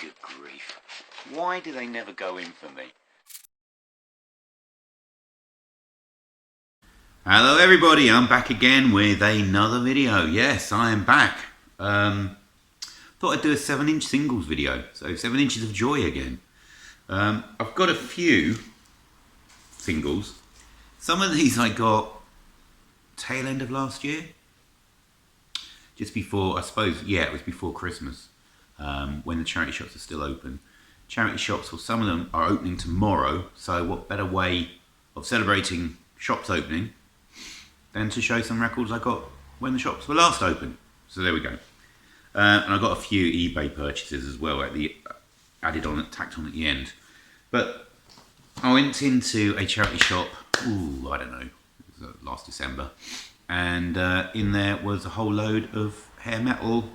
Good grief. Why do they never go in for me? Hello everybody, I'm back again with another video. Yes, I am back. Thought I'd do a 7-inch singles video. So 7 inches of joy again. I've got a few singles. Some of these I got tail end of last year. Just before, I suppose, yeah, it was before Christmas. When the charity shops are still open. Charity shops, well, some of them are opening tomorrow, so what better way of celebrating shops opening than to show some records I got when the shops were last open. So there we go. And I got a few eBay purchases as well, tacked on at the end. But I went into a charity shop, I don't know, it was last December, and in there was a whole load of hair metal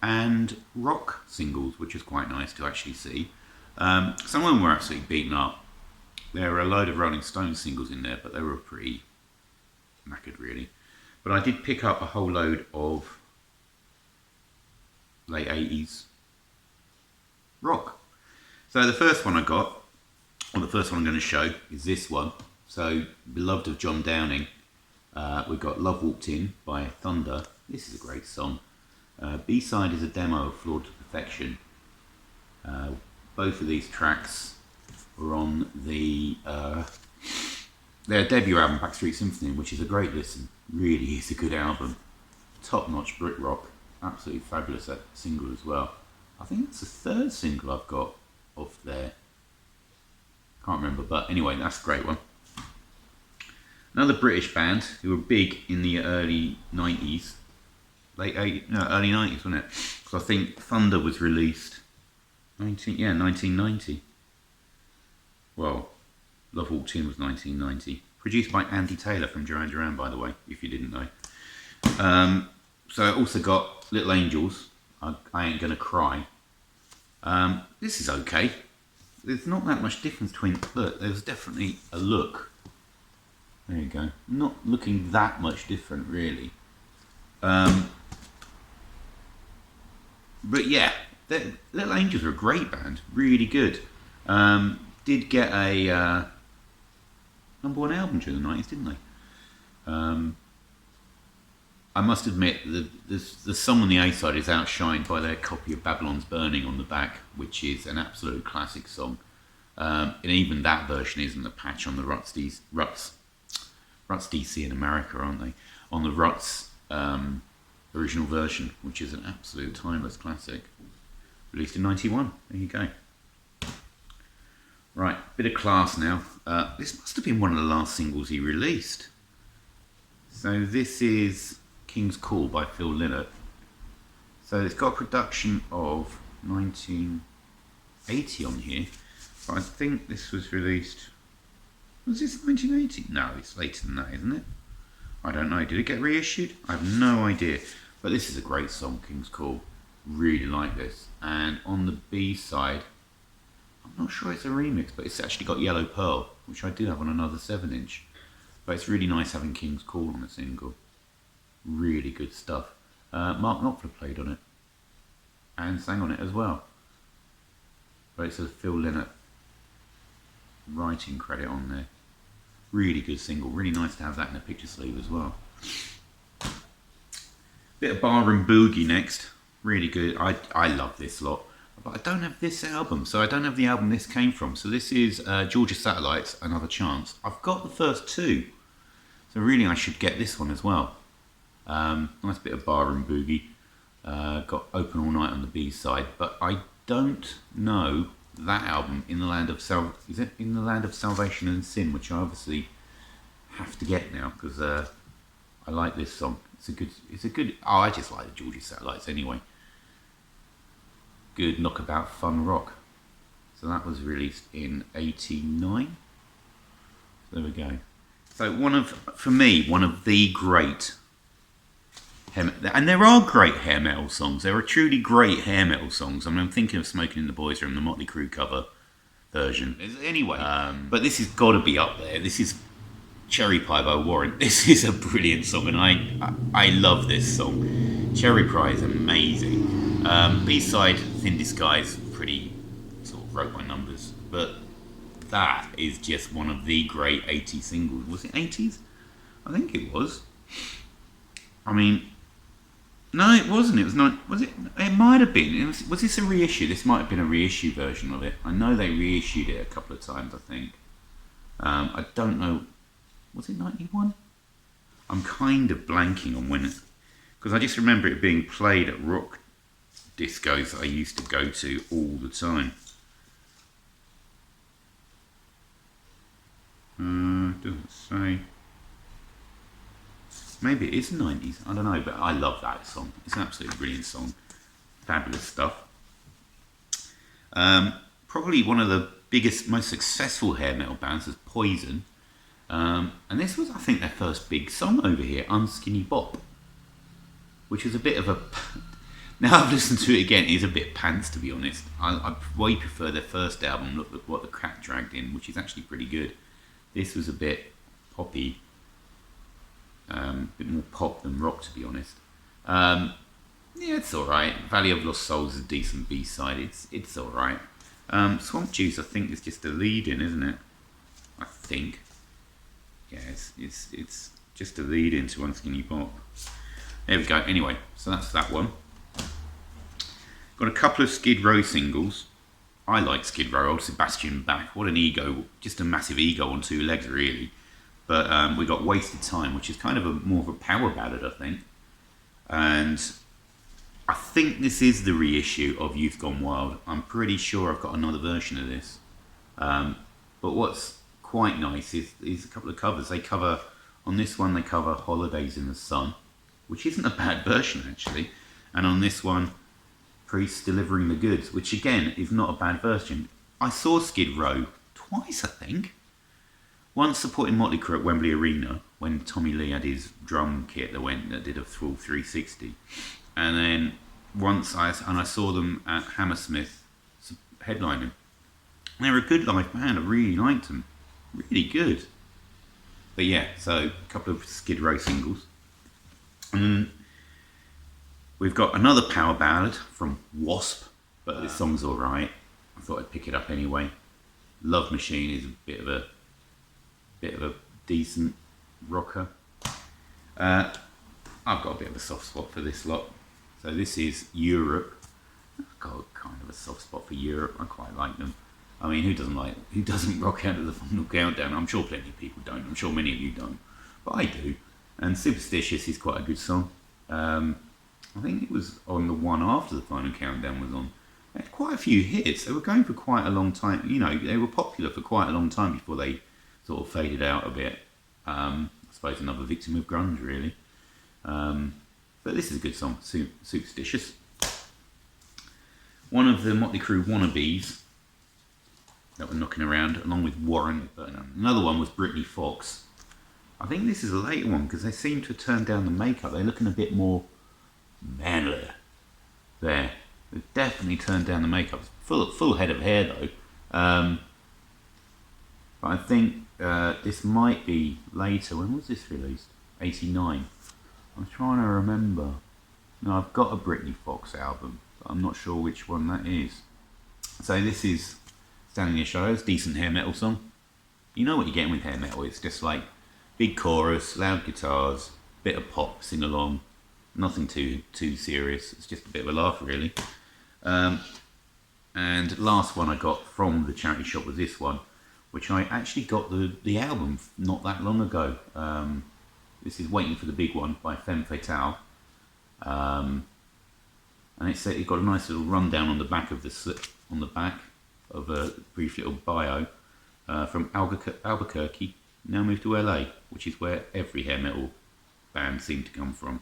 and rock singles, which is quite nice to actually see. Some of them were absolutely beaten up. There were a load of Rolling Stones singles in there, but they were pretty knackered really. But I did pick up a whole load of late 80s rock. So the first one I got, or the first one I'm going to show, is this one. So, Beloved of John Downing. We've got Love Walked In by Thunder. This is a great song. B-side is a demo of Flawed to Perfection. Both of these tracks were on their debut album, Backstreet Symphony, which is a great listen. Really is a good album. Top-notch Brit rock. Absolutely fabulous single as well. I think it's the third single I've got off there. Can't remember, but anyway, that's a great one. Another British band who were big in the early 90s. Early 90s, wasn't it? Because I think Thunder was released 1990. Well, Love Walked In was 1990. Produced by Andy Taylor from Duran Duran, by the way, if you didn't know. So I also got Little Angels, I Ain't Gonna Cry. This is okay. There's not that much difference between, look, there's definitely a look. There you go. Not looking that much different, really. But yeah, Little Angels are a great band, really good. Did get a #1 album during the 90s, didn't they? I must admit, the song on the A-side is outshined by their copy of Babylon's Burning on the back, which is an absolute classic song. And even that version isn't a patch on the Ruts DC in America, aren't they? On the Ruts original version, which is an absolute timeless classic. Released in 91, there you go. Right, bit of class now. This must have been one of the last singles he released. So this is King's Call by Phil Lynott. So it's got a production of 1980 on here, but I think this was released, was this 1980? No, it's later than that, isn't it? I don't know, did it get reissued? I have no idea, but this is a great song, King's Call. Really like this. And on the B side, I'm not sure it's a remix, but it's actually got Yellow Pearl, which I do have on another 7-inch. But it's really nice having King's Call on a single. Really good stuff. Mark Knopfler played on it and sang on it as well. But it says Phil Lynott writing credit on there. Really good single. Really nice to have that in a picture sleeve as well. Bit of Barroom Boogie next. Really good. I love this lot. But I don't have this album, so I don't have the album this came from. So this is Georgia Satellites, Another Chance. I've got the first two, so really I should get this one as well. Nice bit of Barroom Boogie. Got Open All Night on the B side, but I don't know that album, In the Land of is it In the Land of Salvation and Sin, which I obviously have to get now because I like this song. It's a good. Oh, I just like the Georgia Satellites anyway. Good knockabout fun rock. So that was released in '89. There we go. So for me, one of the great and there are great hair metal songs. There are truly great hair metal songs. I mean, I'm thinking of Smoking in the Boys Room, the Motley Crue cover version. Anyway, but this has got to be up there. This is Cherry Pie by Warrant. This is a brilliant song, and I love this song. Cherry Pie is amazing. B-side, Thin Disguise, pretty sort of wrote by numbers, but that is just one of the great 80s singles. Was it 80s? I think it was. I mean, no, it wasn't. It was not. Was it? It might have been. Was this a reissue? This might have been a reissue version of it. I know they reissued it a couple of times. I think. I don't know. Was it 91? I'm kind of blanking on when it, because I just remember it being played at rock discos that I used to go to all the time. Doesn't say. Maybe it is 90s. I don't know, but I love that song. It's an absolutely brilliant song. Fabulous stuff. Probably one of the biggest, most successful hair metal bands was Poison. And this was, I think, their first big song over here, Unskinny Bop, which was a bit of a... Now I've listened to it again, it's a bit pants, to be honest. I way prefer their first album, Look at What the Cat Dragged In, which is actually pretty good. This was a bit poppy, a bit more pop than rock, to be honest. Yeah, it's alright. Valley of Lost Souls is a decent B-side, it's alright. Swamp Juice, I think, is just a lead-in, isn't it? I think. Yeah, it's just a lead-in to Unskinny Bop. There we go. Anyway, so that's that one. Got a couple of Skid Row singles. I like Skid Row, old Sebastian Bach. What an ego, just a massive ego on two legs, really. But we got Wasted Time, which is kind of more of a power ballad, I think. And I think this is the reissue of Youth Gone Wild. I'm pretty sure I've got another version of this. But what's quite nice is a couple of covers. They cover, on this one, they cover Holidays in the Sun, which isn't a bad version, actually. And on this one, Priest Delivering the Goods, which again is not a bad version. I saw Skid Row twice, I think. Once supporting Motley Crue at Wembley Arena when Tommy Lee had his drum kit that did a full 360, and then once I saw them at Hammersmith headlining. They were a good live band. I really liked them, really good. But yeah, so a couple of Skid Row singles. We've got another power ballad from Wasp, but this song's alright. I thought I'd pick it up anyway. Love Machine is a bit of a decent rocker. I've got a bit of a soft spot for this lot. So this is Europe. I've got kind of a soft spot for Europe. I quite like them. I mean, who doesn't rock out of the Final Countdown? I'm sure plenty of people don't. I'm sure many of you don't, but I do. And Superstitious is quite a good song. I think it was on the one after the Final Countdown was on. They had quite a few hits. They were going for quite a long time. You know, they were popular for quite a long time before they sort of faded out a bit. I suppose another victim of grunge, really. But this is a good song, Superstitious. One of the Motley Crue wannabes that were knocking around, along with Warren. But another one was Britney Fox. I think this is a later one because they seem to have turned down the makeup. They're looking a bit more manly there. They've definitely turned down the makeup. Full head of hair though. But I think this might be later. When was this released? 89. I'm trying to remember. No, I've got a Britney Fox album, but I'm not sure which one that is. So this is Standing in Your Shadows, decent hair metal song. You know what you're getting with hair metal. It's just like big chorus, loud guitars, bit of pop, sing along. Nothing too serious. It's just a bit of a laugh, really. And last one I got from the charity shop was this one, which I actually got the album not that long ago. This is Waiting for the Big One by Femme Fatale. And it got a nice little rundown on the back of of a brief little bio from Albuquerque, now moved to LA, which is where every hair metal band seemed to come from.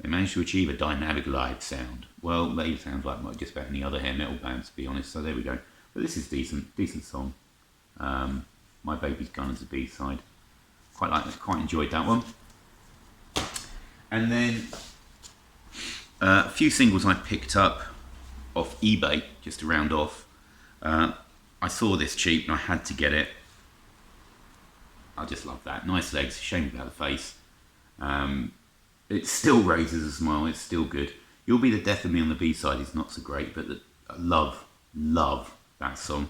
They managed to achieve a dynamic live sound. Well, they sound like just about any other hair metal band, to be honest, so there we go. But this is decent song. My Baby's Gun is a B-side. Quite enjoyed that one. And then a few singles I picked up off eBay, just to round off. I saw this cheap and I had to get it. I just love that. Nice legs, shame about the face. it still raises a smile. It's still good. You'll Be the Death of Me on the B-side is not so great, but I love that song.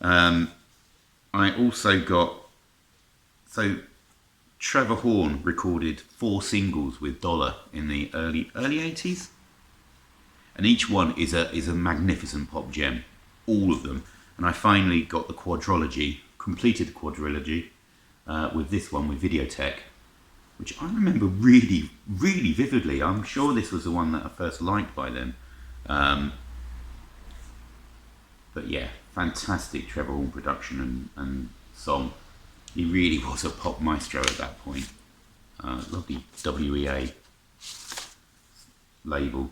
I also got, so Trevor Horn recorded 4 singles with Dollar in the early 80s, and each one is a magnificent pop gem, all of them. And I finally got the quadrilogy, completed the quadrilogy with this one with Videotech, which I remember really vividly. I'm sure this was the one that I first liked by them. But yeah, fantastic Trevor Horn production and song. He really was a pop maestro at that point. Lovely WEA label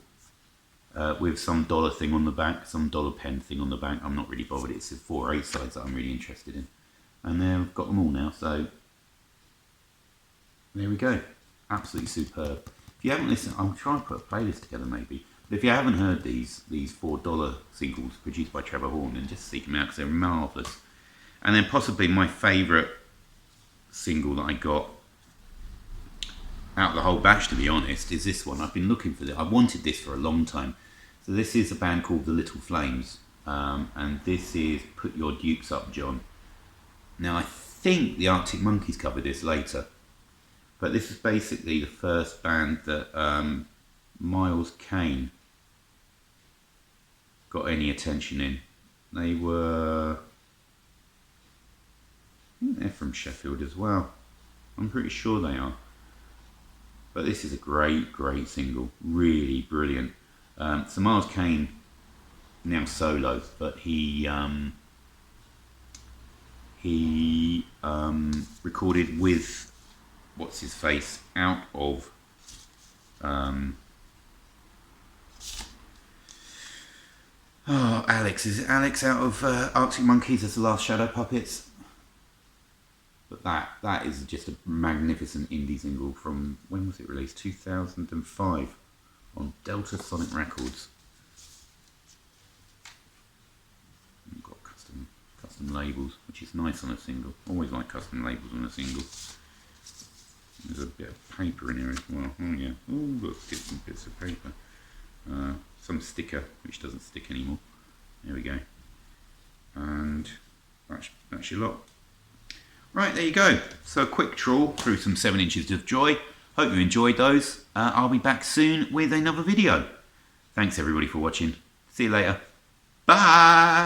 with some Dollar thing on the back, some Dollar pen thing on the back. I'm not really bothered. It's the 4 A-sides that I'm really interested in. And I've got them all now, so there we go. Absolutely superb. If you haven't listened, I'll try and put a playlist together maybe. But if you haven't heard these $4 singles produced by Trevor Horn, then just seek them out because they're marvellous. And then possibly my favourite single that I got out of the whole batch, to be honest, is this one. I've been looking for this. I wanted this for a long time. So this is a band called The Little Flames. And this is Put Your Dukes Up, John. Now I think the Arctic Monkeys covered this later. But this is basically the first band that Miles Kane got any attention in. They were, I think they're from Sheffield as well. I'm pretty sure they are. But this is a great single. Really brilliant. So Miles Kane, now solo, but he recorded with what's his face out of Alex. Is it Alex out of Arctic Monkeys as the Last Shadow Puppets? But that is just a magnificent indie single from, when was it released? 2005 on Delta Sonic Records. We've got custom labels, which is nice on a single. Always like custom labels on a single. There's a bit of paper in here as well. Oh yeah. Oh, look, some bits of paper. Some sticker, which doesn't stick anymore. There we go. And that's your lot. Right, there you go. So a quick trawl through some 7 inches of joy. Hope you enjoyed those. I'll be back soon with another video. Thanks everybody for watching. See you later. Bye!